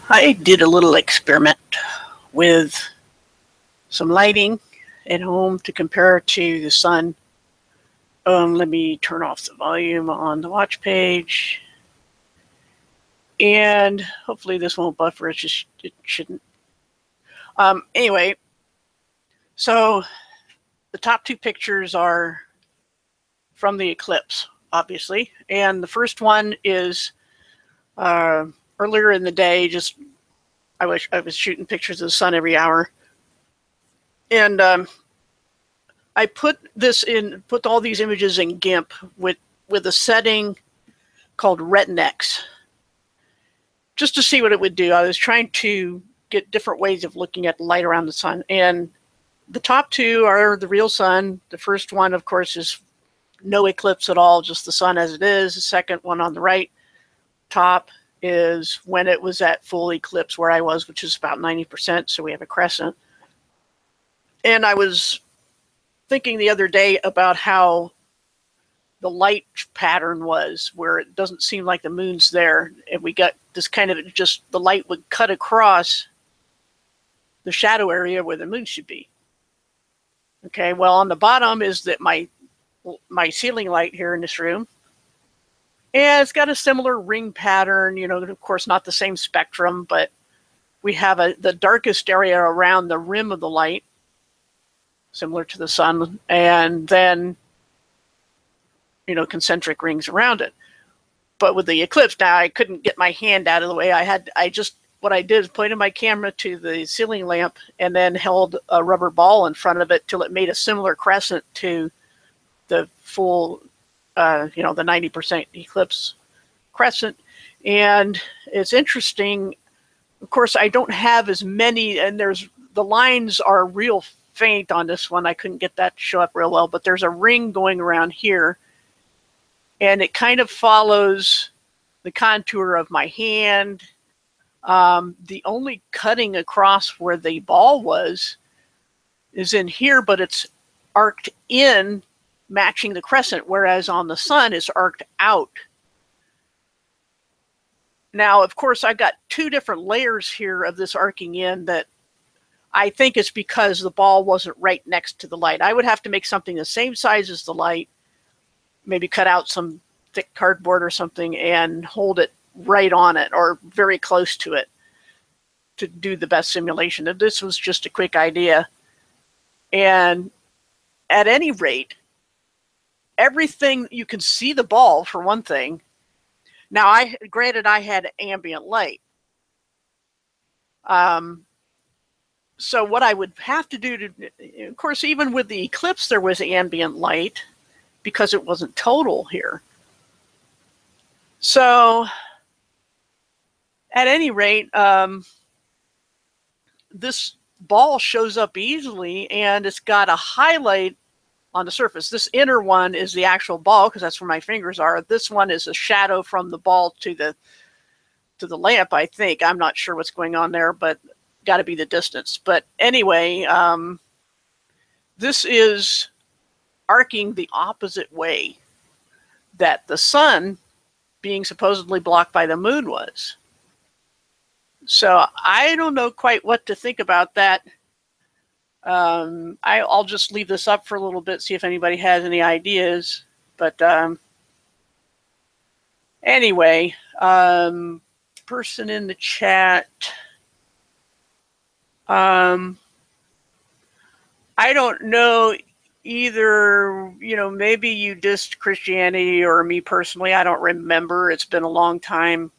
I did a little experiment with some lighting at home to compare to the sun. Let me turn off the volume on the watch page. And hopefully this won't buffer, it shouldn't. Anyway, so the top two pictures are from the eclipse, obviously. And the first one is earlier in the day, I was shooting pictures of the sun every hour. And I put all these images in GIMP with a setting called Retinex, just to see what it would do. I was trying to get different ways of looking at the light around the sun. And the top two are the real sun. The first one, of course, is no eclipse at all, just the sun as it is. The second one on the right top is when it was at full eclipse where I was, which is about 90%, so we have a crescent. And I was thinking the other day about how the light pattern was, where it doesn't seem like the moon's there, and we got this kind of just the light would cut across the shadow area where the moon should be. Okay, well, on the bottom is that my ceiling light here in this room, and it's got a similar ring pattern, you know, of course not the same spectrum, but we have the darkest area around the rim of the light, similar to the sun, and then, you know, concentric rings around it. But with the eclipse now, I couldn't get my hand out of the way. What I did is pointed my camera to the ceiling lamp and then held a rubber ball in front of it till it made a similar crescent to the full, you know, the 90% eclipse crescent. And it's interesting. Of course, I don't have as many, and the lines are real faint on this one. I couldn't get that to show up real well, but there's a ring going around here, and it kind of follows the contour of my hand. The only cutting across where the ball was is in here, but it's arced in, matching the crescent, whereas on the sun it's arced out. Now, of course, I've got two different layers here of this arcing in that I think it's because the ball wasn't right next to the light. I would have to make something the same size as the light, maybe cut out some thick cardboard or something and hold it right on it or very close to it to do the best simulation. And this was just a quick idea. And at any rate, everything, you can see the ball for one thing. Now, granted I had ambient light. So what I would have to do of course, even with the eclipse, there was ambient light because it wasn't total here. So at any rate, this ball shows up easily, and it's got a highlight on the surface. This inner one is the actual ball because that's where my fingers are. This one is a shadow from the ball to the lamp, I think. I'm not sure what's going on there, but got to be the distance. But anyway, this is arcing the opposite way that the sun, being supposedly blocked by the moon, was. So I don't know quite what to think about that. I'll just leave this up for a little bit, see if anybody has any ideas. But anyway, person in the chat. I don't know either, you know, maybe you dissed Christianity or me personally. I don't remember. It's been a long time.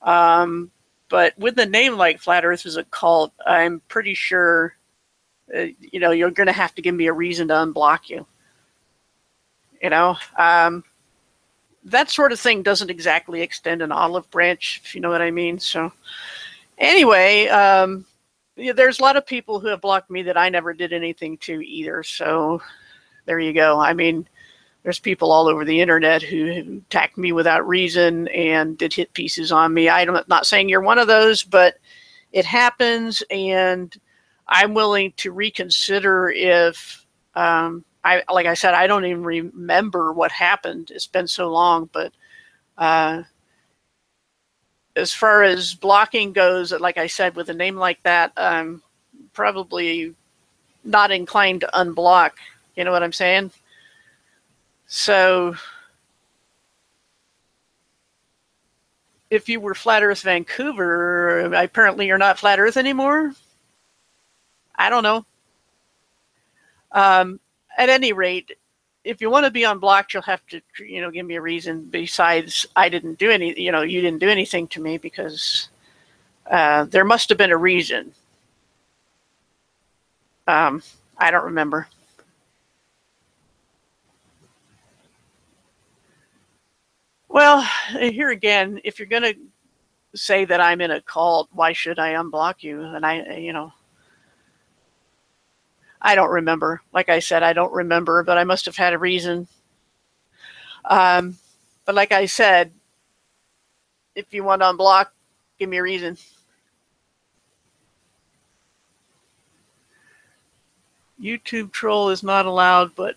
But with a name like Flat Earth is a cult, I'm pretty sure, you know, you're going to have to give me a reason to unblock you. You know, that sort of thing doesn't exactly extend an olive branch, if you know what I mean. So anyway, yeah, there's a lot of people who have blocked me that I never did anything to either. So there you go. I mean, there's people all over the internet who attacked me without reason and did hit pieces on me. I'm not saying you're one of those, but it happens, and I'm willing to reconsider if, like I said, I don't even remember what happened. It's been so long, but as far as blocking goes, like I said, with a name like that, I'm probably not inclined to unblock. You know what I'm saying? So if you were Flat Earth Vancouver, apparently you're not Flat Earth anymore. I don't know. At any rate, if you want to be unblocked, you'll have to, give me a reason besides I didn't do any, you didn't do anything to me, because there must have been a reason. I don't remember. Well, here again, if you're going to say that I'm in a cult, why should I unblock you? And I don't remember. Like I said, I don't remember, but I must have had a reason. But like I said, if you want to unblock, give me a reason. YouTube troll is not allowed, but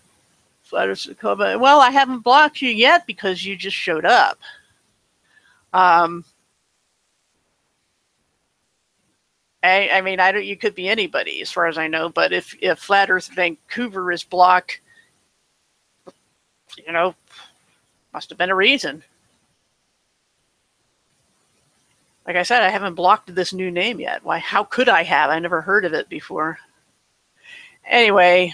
Flat Earth Dakota. Well, I haven't blocked you yet because you just showed up. I mean, you could be anybody as far as I know, but if Flat Earth Vancouver is blocked, must have been a reason. Like I said, I haven't blocked this new name yet. Why? How could I have? I never heard of it before. Anyway,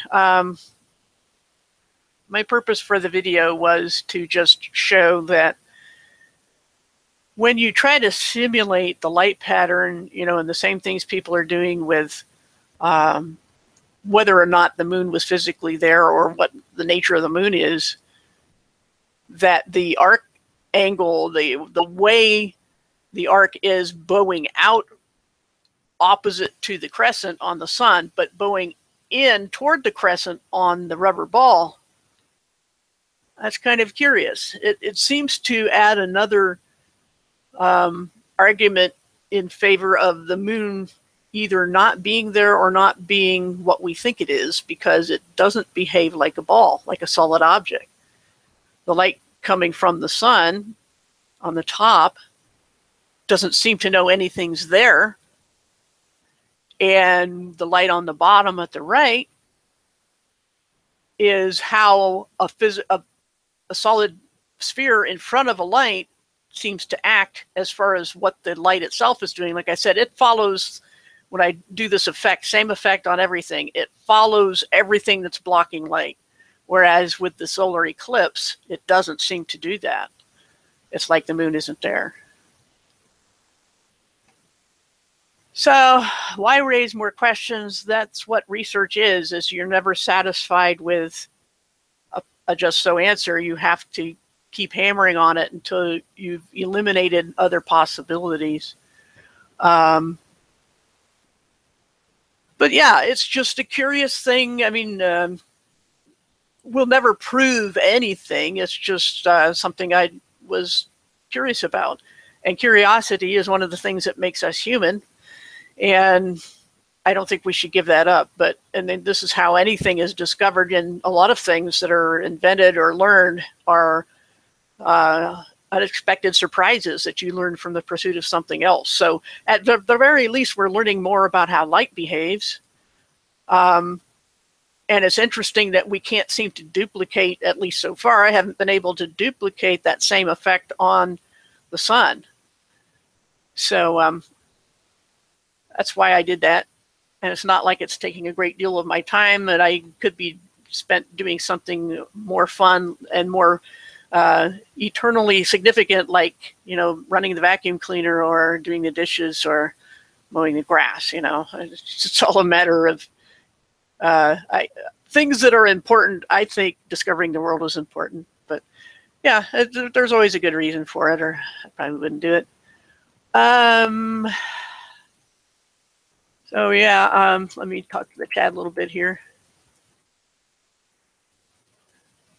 my purpose for the video was to just show that when you try to simulate the light pattern, and the same things people are doing with whether or not the moon was physically there or what the nature of the moon is, that the arc angle, the way the arc is bowing out opposite to the crescent on the sun, but bowing in toward the crescent on the rubber ball, that's kind of curious. It seems to add another argument in favor of the moon either not being there or not being what we think it is, because it doesn't behave like a ball, like a solid object. The light coming from the sun on the top doesn't seem to know anything's there, and the light on the bottom at the right is how a solid sphere in front of a light seems to act as far as what the light itself is doing. Like I said, it follows, when I do this effect, same effect on everything, it follows everything that's blocking light. Whereas with the solar eclipse, it doesn't seem to do that. It's like the moon isn't there. So why raise more questions? That's what research is you're never satisfied with a just so answer. You have to keep hammering on it until you've eliminated other possibilities. But yeah, it's just a curious thing. I mean, we'll never prove anything. It's just something I was curious about. And curiosity is one of the things that makes us human. And I don't think we should give that up. And then this is how anything is discovered, and a lot of things that are invented or learned are unexpected surprises that you learn from the pursuit of something else. So at the very least, we're learning more about how light behaves. And it's interesting that we can't seem to duplicate, at least so far, I haven't been able to duplicate that same effect on the sun. So that's why I did that. And it's not like it's taking a great deal of my time, that I could be spent doing something more fun and more eternally significant, like, running the vacuum cleaner or doing the dishes or mowing the grass. It's all a matter of things that are important. I think discovering the world is important, but yeah, there's always a good reason for it, or I probably wouldn't do it. So yeah, let me talk to the chat a little bit here.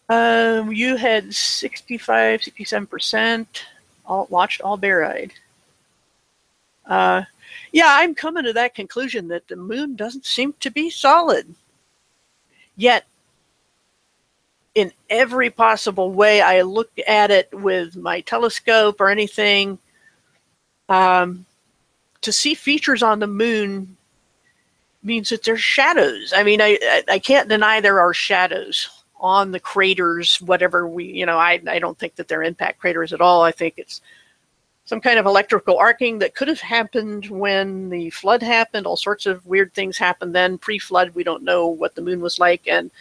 You had 65, 67% watched all bear-eyed. Yeah, I'm coming to that conclusion that the moon doesn't seem to be solid. Yet, in every possible way I look at it with my telescope or anything, To see features on the moon means that there's shadows. I mean, I can't deny there are shadows on the craters, whatever I don't think that they're impact craters at all. I think it's some kind of electrical arcing that could have happened when the flood happened. All sorts of weird things happened then. Pre-flood, we don't know what the moon was like, and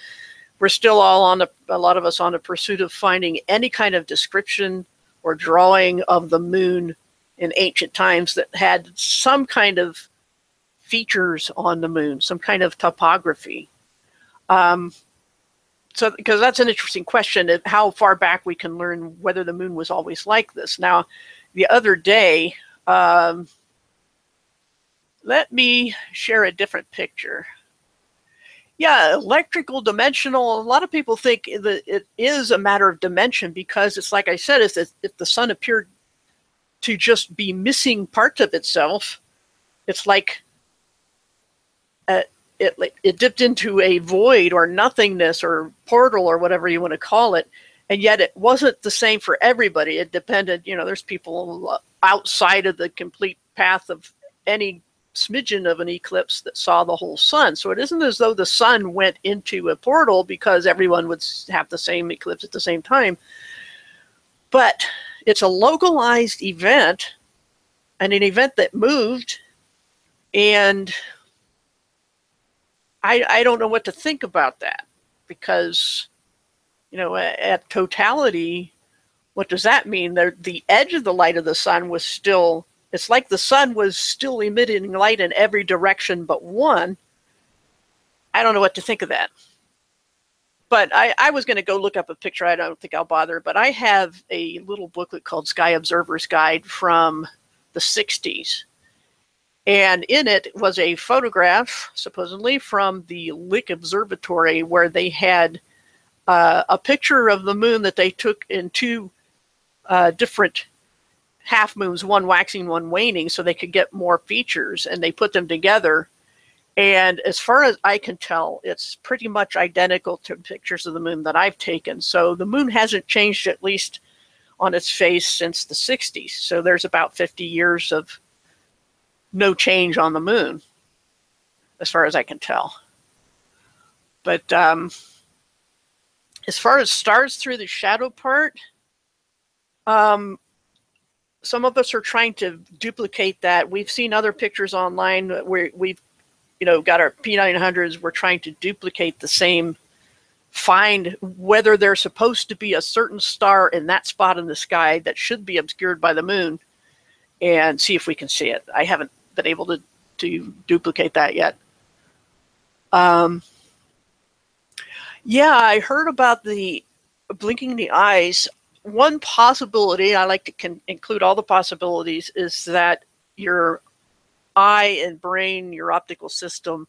we're still all a lot of us on a pursuit of finding any kind of description or drawing of the moon in ancient times that had some kind of features on the moon, some kind of topography. So, because that's an interesting question, how far back we can learn whether the moon was always like this. Now, the other day, let me share a different picture. Yeah, electrical dimensional. A lot of people think that it is a matter of dimension because it's like I said, if the sun appeared to just be missing parts of itself, it's like it dipped into a void or nothingness or portal or whatever you want to call it. And yet it wasn't the same for everybody. It depended, there's people outside of the complete path of any smidgen of an eclipse that saw the whole sun. So it isn't as though the sun went into a portal because everyone would have the same eclipse at the same time. But it's a localized event and an event that moved, and I don't know what to think about that because, at totality, what does that mean? The edge of the light of the sun was still, it's like the sun was still emitting light in every direction but one. I don't know what to think of that. But I was going to go look up a picture. I don't think I'll bother. But I have a little booklet called Sky Observer's Guide from the 60s. And in it was a photograph, supposedly, from the Lick Observatory where they had a picture of the moon that they took in two different half moons, one waxing, one waning, so they could get more features. And they put them together. And as far as I can tell, it's pretty much identical to pictures of the moon that I've taken. So the moon hasn't changed, at least on its face, since the 60s. So there's about 50 years of no change on the moon, as far as I can tell. But as far as stars through the shadow part, some of us are trying to duplicate that. We've seen other pictures online where we've got our P900s. We're trying to duplicate the same, find whether there's supposed to be a certain star in that spot in the sky that should be obscured by the moon, and see if we can see it. I haven't been able to duplicate that yet. Yeah, I heard about the blinking the eyes. One possibility, I like to include all the possibilities, is that your eye and brain, your optical system,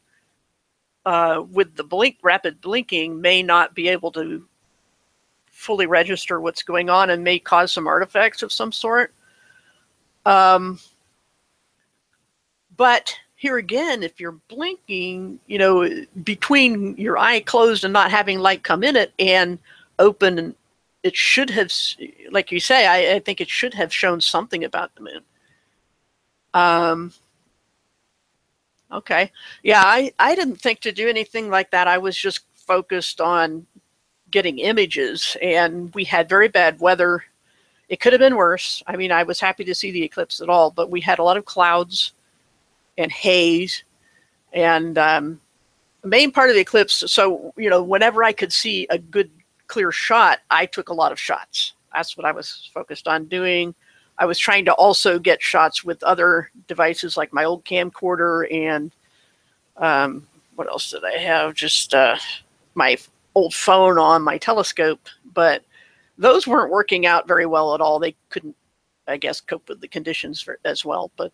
with the rapid blinking, may not be able to fully register what's going on and may cause some artifacts of some sort. But here again, if you're blinking, between your eye closed and not having light come in it and open, it should have, like you say, I think it should have shown something about the moon. Okay. Yeah, I didn't think to do anything like that. I was just focused on getting images, and we had very bad weather. It could have been worse. I mean, I was happy to see the eclipse at all, but we had a lot of clouds and haze, and the main part of the eclipse. So, whenever I could see a good clear shot, I took a lot of shots. That's what I was focused on doing. I was trying to also get shots with other devices like my old camcorder and what else did I have? Just my old phone on my telescope, but those weren't working out very well at all. They couldn't, I guess, cope with the conditions as well. But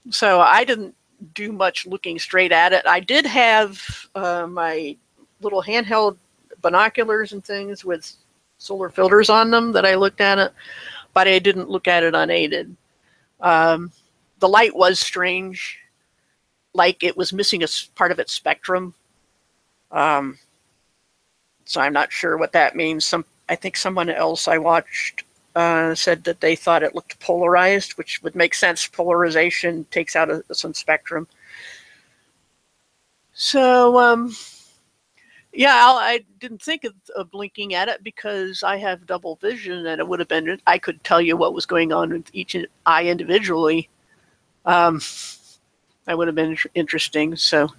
so I didn't do much looking straight at it. I did have my little handheld binoculars and things with solar filters on them that I looked at it, but I didn't look at it unaided. The light was strange, like it was missing a part of its spectrum. So I'm not sure what that means. I think someone else I watched said that they thought it looked polarized, which would make sense. Polarization takes out some spectrum. So, yeah, I didn't think of blinking at it because I have double vision, and it would have been, I could tell you what was going on with each eye individually. That would have been interesting. So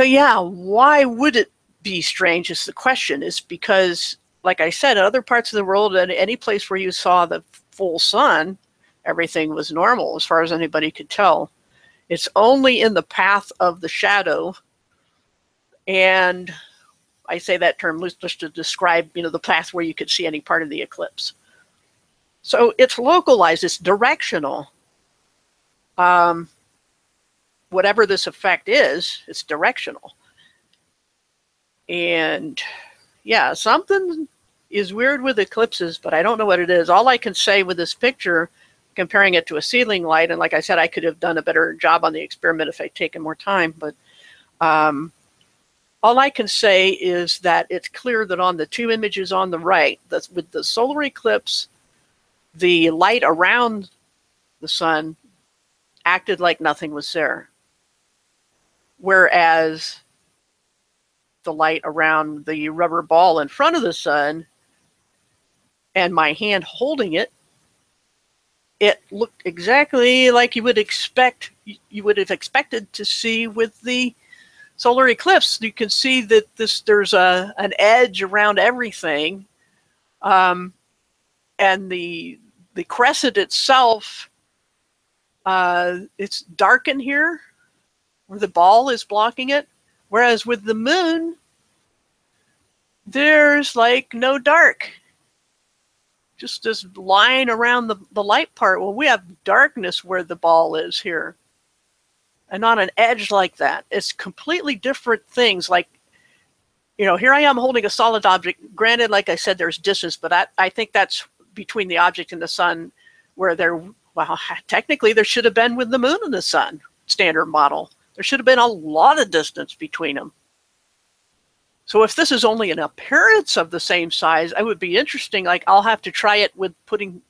yeah, why would it be strange is the question. Is because, like I said, in other parts of the world, and any place where you saw the full sun, everything was normal as far as anybody could tell. It's only in the path of the shadow, and I say that term just to describe, the path where you could see any part of the eclipse. So it's localized, it's directional. Whatever this effect is, it's directional. And yeah, something is weird with eclipses, but I don't know what it is. All I can say with this picture, comparing it to a ceiling light, and like I said, I could have done a better job on the experiment if I'd taken more time, but all I can say is that it's clear that on the two images on the right, with the solar eclipse, the light around the sun acted like nothing was there. Whereas the light around the rubber ball in front of the sun and my hand holding it, it looked exactly like you would have expected to see with the solar eclipse. You can see that there's an edge around everything, and the crescent itself, it's dark in here where the ball is blocking it, whereas with the moon there's like no dark, just this line around the light part. Well, we have darkness where the ball is here, and not an edge like that. It's completely different things. Like, here I am holding a solid object. Granted, like I said, there's distance, but I think that's between the object and the sun, where technically there should have been with the moon and the sun, standard model. There should have been a lot of distance between them. So if this is only an appearance of the same size, it would be interesting. Like, I'll have to try it with putting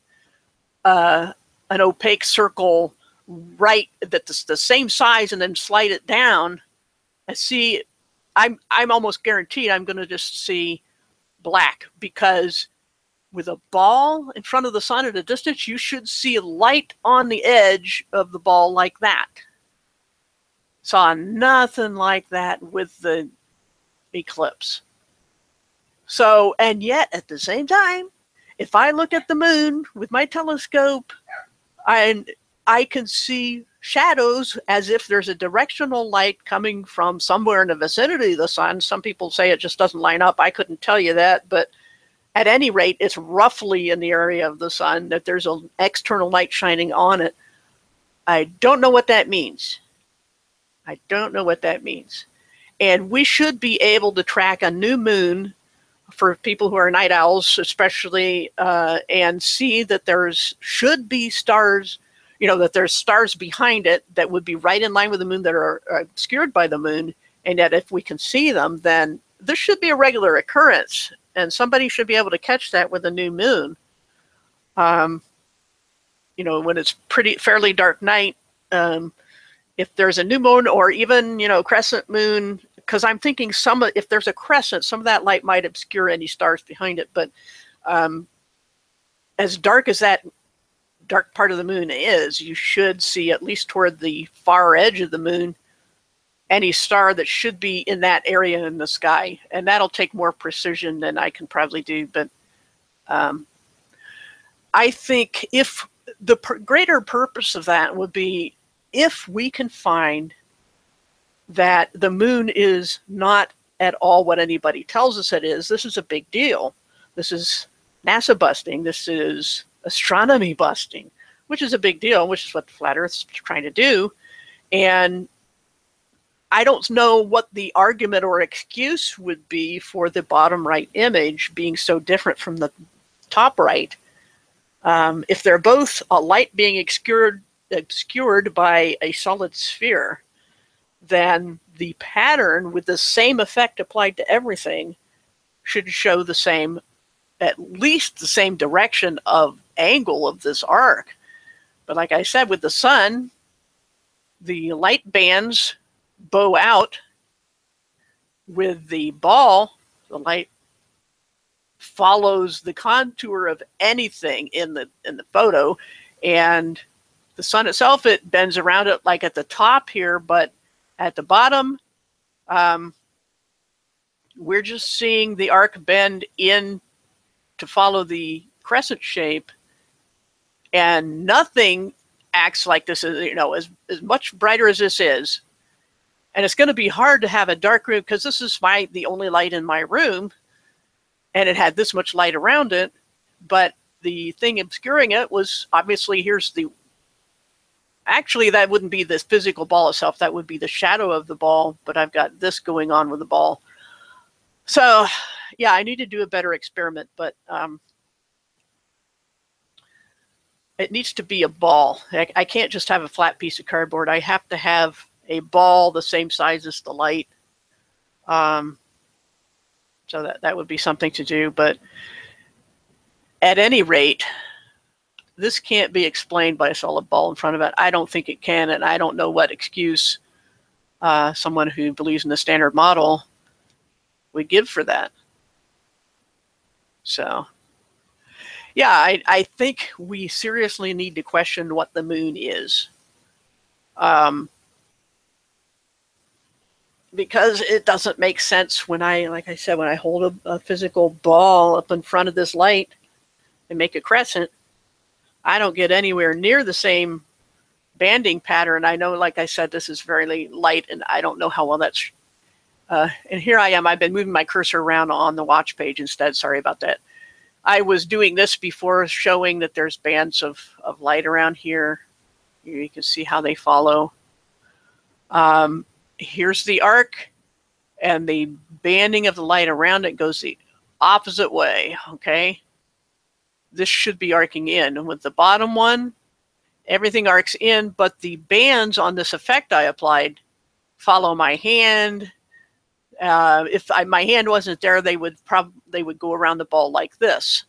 an opaque circle right that's the same size and then slide it down and see. I'm almost guaranteed I'm going to just see black, because with a ball in front of the sun at a distance, you should see light on the edge of the ball like that. Saw nothing like that with the eclipse. So, and yet at the same time, if I look at the moon with my telescope, I can see shadows as if there's a directional light coming from somewhere in the vicinity of the sun. Some people say it just doesn't line up. I couldn't tell you that, but at any rate, it's roughly in the area of the sun, that there's an external light shining on it. I don't know what that means. I don't know what that means. And we should be able to track a new moon for people who are night owls, especially, and see that should be stars, that there's stars behind it that would be right in line with the moon that are obscured by the moon. And that if we can see them, then this should be a regular occurrence. And somebody should be able to catch that with a new moon. When it's fairly dark night, if there's a new moon or even, crescent moon, because I'm thinking if there's a crescent, some of that light might obscure any stars behind it. But as dark as that dark part of the moon is, you should see, at least toward the far edge of the moon, any star that should be in that area in the sky. And that'll take more precision than I can probably do. But I think if the greater purpose of that would be, if we can find that the moon is not at all what anybody tells us it is, this is a big deal. This is NASA busting. This is astronomy busting, which is a big deal, which is what the Flat Earth's trying to do. And I don't know what the argument or excuse would be for the bottom right image being so different from the top right. If they're both a light being obscured by a solid sphere, then the pattern with the same effect applied to everything should show the same at least the same direction of angle of this arc. But like I said, with the sun, the light bands bow out. With the ball, the light follows the contour of anything in the photo, and the sun itself, it bends around it like at the top here, but at the bottom, we're just seeing the arc bend in to follow the crescent shape, and nothing acts like this. You know, as much brighter as this is, and it's going to be hard to have a dark room because this is the only light in my room, and it had this much light around it. But the thing obscuring it was obviously, actually that wouldn't be the physical ball itself, that would be the shadow of the ball, but I've got this going on with the ball. So yeah, I need to do a better experiment, but it needs to be a ball. I can't just have a flat piece of cardboard. I have to have a ball the same size as the light. So that would be something to do. But at any rate, this can't be explained by a solid ball in front of it. I don't think it can, and I don't know what excuse someone who believes in the standard model would give for that. So yeah, I think we seriously need to question what the moon is. Because it doesn't make sense when like I said, when I hold a physical ball up in front of this light and make a crescent, I don't get anywhere near the same banding pattern. I know, like I said, this is very light, and I don't know how well that's... and here I am. I've been moving my cursor around on the watch page instead. Sorry about that. I was doing this before, showing that there's bands of light around here. You can see how they follow. Here's the arc, and the banding of the light around it goes the opposite way, okay? This should be arcing in. And with the bottom one, everything arcs in, but the bands on this effect I applied follow my hand. If my hand wasn't there, they would go around the ball like this,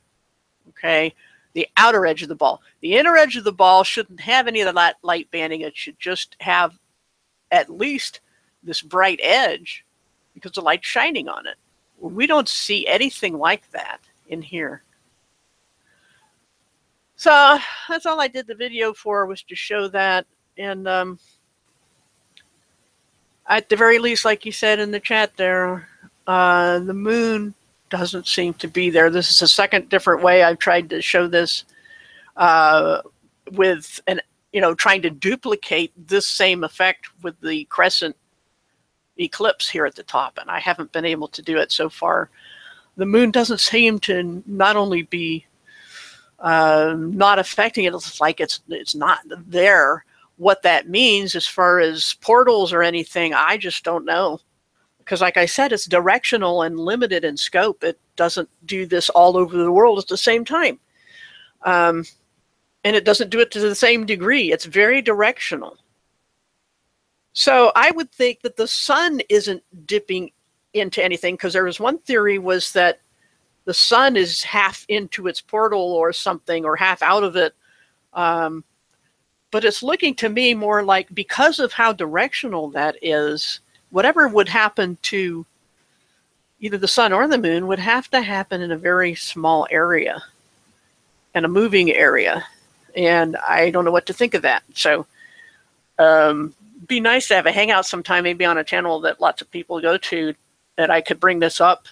okay? The outer edge of the ball. The inner edge of the ball shouldn't have any of that light banding. It should just have at least this bright edge because the light's shining on it. We don't see anything like that in here. So that's all I did the video for, was to show that. And at the very least, like you said in the chat there, the moon doesn't seem to be there. This is a second different way I've tried to show this with trying to duplicate this same effect with the crescent eclipse here at the top, and I haven't been able to do it so far. The moon doesn't seem to not only be not affecting it, it's like it's not there. What that means as far as portals or anything, I just don't know. Because like I said, it's directional and limited in scope. It doesn't do this all over the world at the same time. And it doesn't do it to the same degree. It's very directional. So I would think that the sun isn't dipping into anything, because there was one theory was that the sun is half into its portal or something, or half out of it. But it's looking to me more like, because of how directional that is, whatever would happen to either the sun or the moon would have to happen in a very small area and a moving area. And I don't know what to think of that. So be nice to have a hangout sometime, maybe on a channel that lots of people go to, that I could bring this up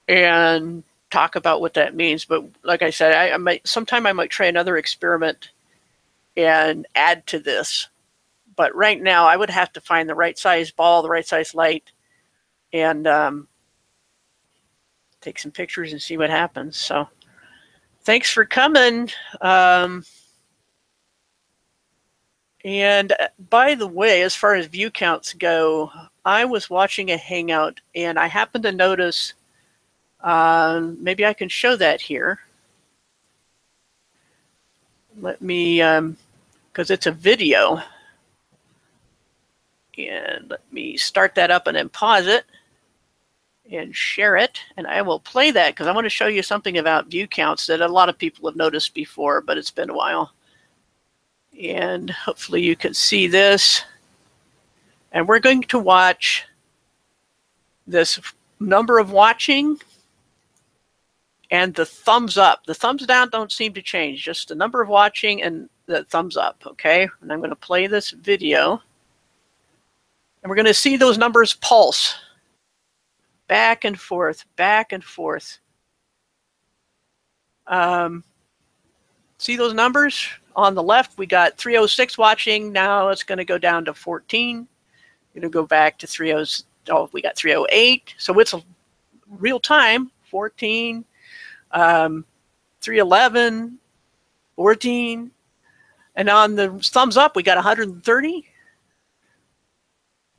and talk about what that means. But like I said, sometime I might try another experiment and add to this. But right now I would have to find the right size ball, the right size light, and take some pictures and see what happens. So thanks for coming. And by the way, as far as view counts go, I was watching a hangout and I happened to notice, maybe I can show that here. Let me, because it's a video. And let me start that up and then pause it. and share it. And I will play that because I want to show you something about view counts that a lot of people have noticed before, but it's been a while. And hopefully you can see this. And we're going to watch this number of watching and the thumbs up. The thumbs down don't seem to change, just the number of watching and the thumbs up, okay? And I'm going to play this video. And we're going to see those numbers pulse. Back and forth, back and forth. See those numbers? On the left, we got 306 watching. Now it's going to go down to 14. Going to go back to 30. Oh, we got 308. So it's real time. 14, 311, 14. And on the thumbs up, we got 130.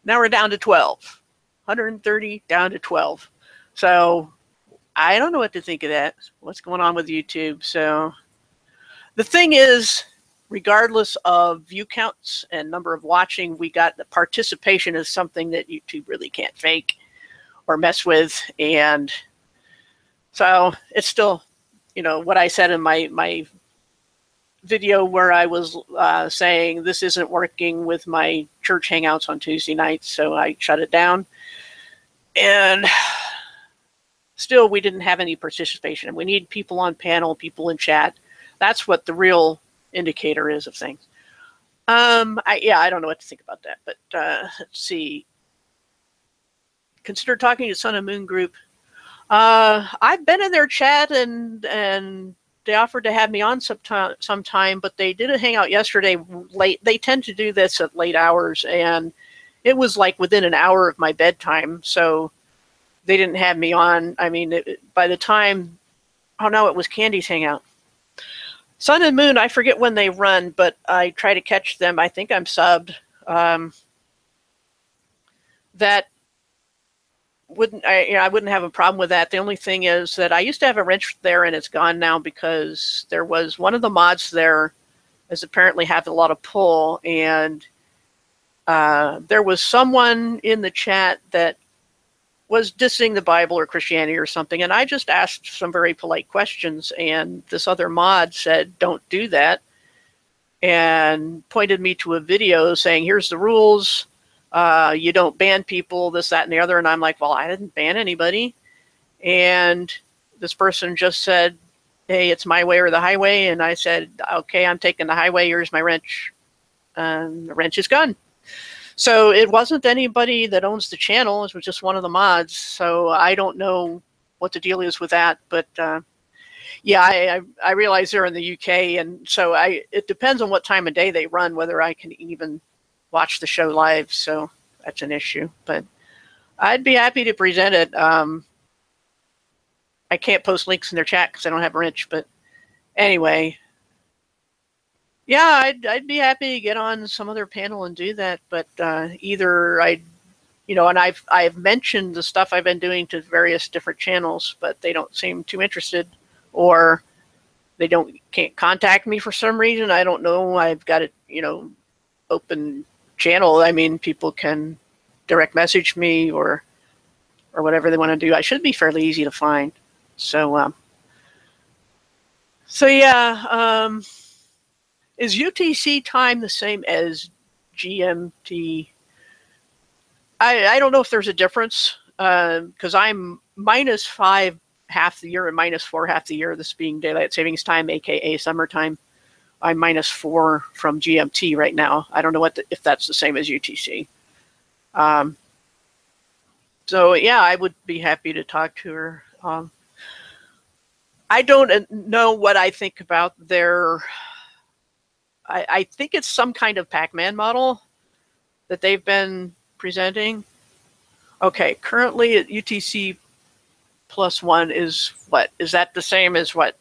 Now we're down to 12. 130 down to 12. So I don't know what to think of that. What's going on with YouTube? So the thing is, regardless of view counts and number of watching, we got the participation is something that YouTube really can't fake or mess with. And so it's still, you know, what I said in my video where I was saying this isn't working with my church hangouts on Tuesday nights, so I shut it down. And still, we didn't have any participation. And we need people on panel, people in chat. That's what the real indicator is of things. I don't know what to think about that, but let's see. Consider talking to Sun and Moon Group. I've been in their chat and they offered to have me on sometime, but they did a hangout yesterday late. They tend to do this at late hours, and it was like within an hour of my bedtime, so they didn't have me on. I mean, by the time, oh no, it was Candy's hangout. Sun and Moon, I forget when they run, but I try to catch them. I think I'm subbed. That wouldn't I wouldn't have a problem with that. The only thing is that I used to have a wrench there and it's gone now because there was one of the mods there is apparently have a lot of pull, and there was someone in the chat that was dissing the Bible or Christianity or something, and I just asked some very polite questions, and this other mod said, don't do that, and pointed me to a video saying, here's the rules. You don't ban people, this, that, and the other. And I'm like, well, I didn't ban anybody. And this person just said, hey, it's my way or the highway. And I said, okay, I'm taking the highway. Here's my wrench. The wrench is gone. So it wasn't anybody that owns the channel. It was just one of the mods. So I don't know what the deal is with that. But yeah, I realize they're in the UK. And so it depends on what time of day they run, whether I can even watch the show live, so that's an issue. But I'd be happy to present it. I can't post links in their chat because I don't have a wrench, but anyway, yeah, I'd be happy to get on some other panel and do that. But either and I've mentioned the stuff I've been doing to various different channels, but they don't seem too interested, or they can't contact me for some reason. I don't know. I've got it, open channel. I mean, people can direct message me or whatever they want to do. I should be fairly easy to find. So yeah, is UTC time the same as GMT? I don't know if there's a difference because I'm -5 half the year and -4 half the year. This being daylight savings time, aka summertime. I'm -4 from GMT right now. I don't know if that's the same as UTC. So yeah, I would be happy to talk to her. I don't know what I think about their. I think it's some kind of Pac-Man model that they've been presenting. Okay, currently at UTC +1 is what? Is that the same as what?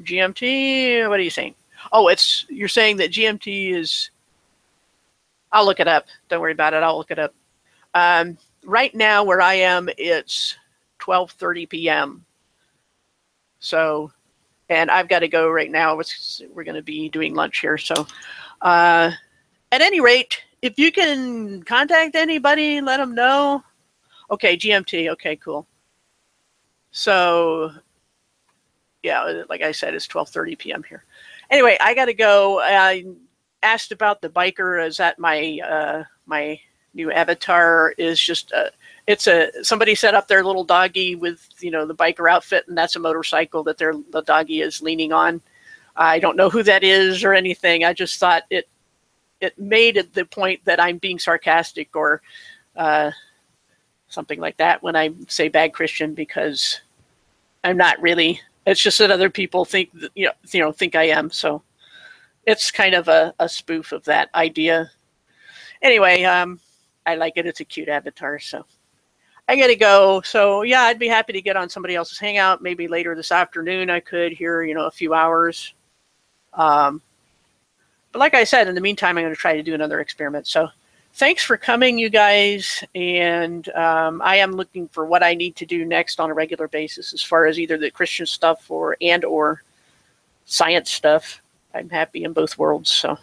GMT? What are you saying? Oh, you're saying that GMT is, I'll look it up. Don't worry about it. I'll look it up. Right now where I am, it's 12:30 p.m. So, and I've got to go right now. We're going to be doing lunch here. So at any rate, if you can contact anybody, let them know. Okay, GMT. Okay, cool. So yeah, like I said, it's 12:30 p.m. here. Anyway, I got to go. I asked about the biker. Is that my new avatar is just it's somebody set up their little doggy with the biker outfit, and that's a motorcycle that the doggy is leaning on. I don't know who that is or anything. I just thought it made it the point that I'm being sarcastic or something like that when I say bad Christian, because I'm not really. It's just that other people think think I am. So it's kind of a spoof of that idea. Anyway, I like it. It's a cute avatar. So I got to go. So yeah, I'd be happy to get on somebody else's hangout. Maybe later this afternoon I could here, a few hours. But like I said, in the meantime, I'm going to try to do another experiment. So thanks for coming, you guys. And I am looking for what I need to do next on a regular basis as far as either the Christian stuff or science stuff. I'm happy in both worlds. So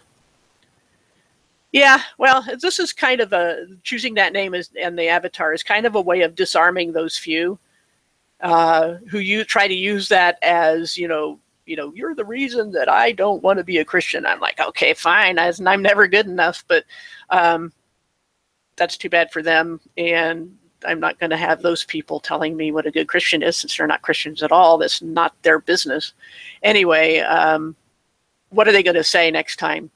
yeah, well, this is kind of choosing that name and the avatar is kind of a way of disarming those few who you try to use that as, you're the reason that I don't want to be a Christian. I'm like, okay, fine. I'm never good enough, but that's too bad for them. And I'm not going to have those people telling me what a good Christian is, since they're not Christians at all. That's not their business. Anyway, what are they going to say next time?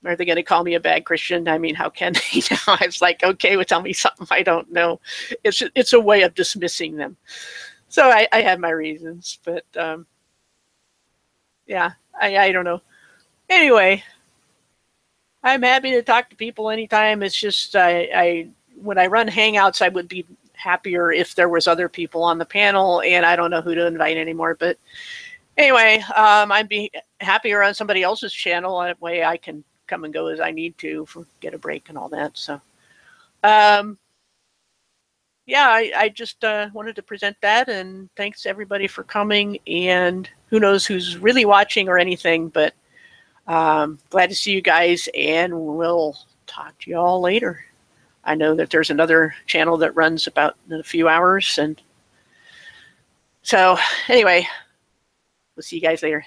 Are they going to call me a bad Christian? I mean, how can they now? I was like, okay, well, tell me something I don't know. It's a way of dismissing them. So I have my reasons, but yeah, I don't know. Anyway, I'm happy to talk to people anytime. It's just when I run Hangouts, I would be happier if there was other people on the panel, and I don't know who to invite anymore. But anyway, I'd be happier on somebody else's channel. That way I can come and go as I need to get a break and all that. So yeah, I just wanted to present that, and thanks everybody for coming, and who knows who's really watching or anything, but glad to see you guys, and we'll talk to you all later. I know that there's another channel that runs about in a few hours, and so anyway, we'll see you guys later.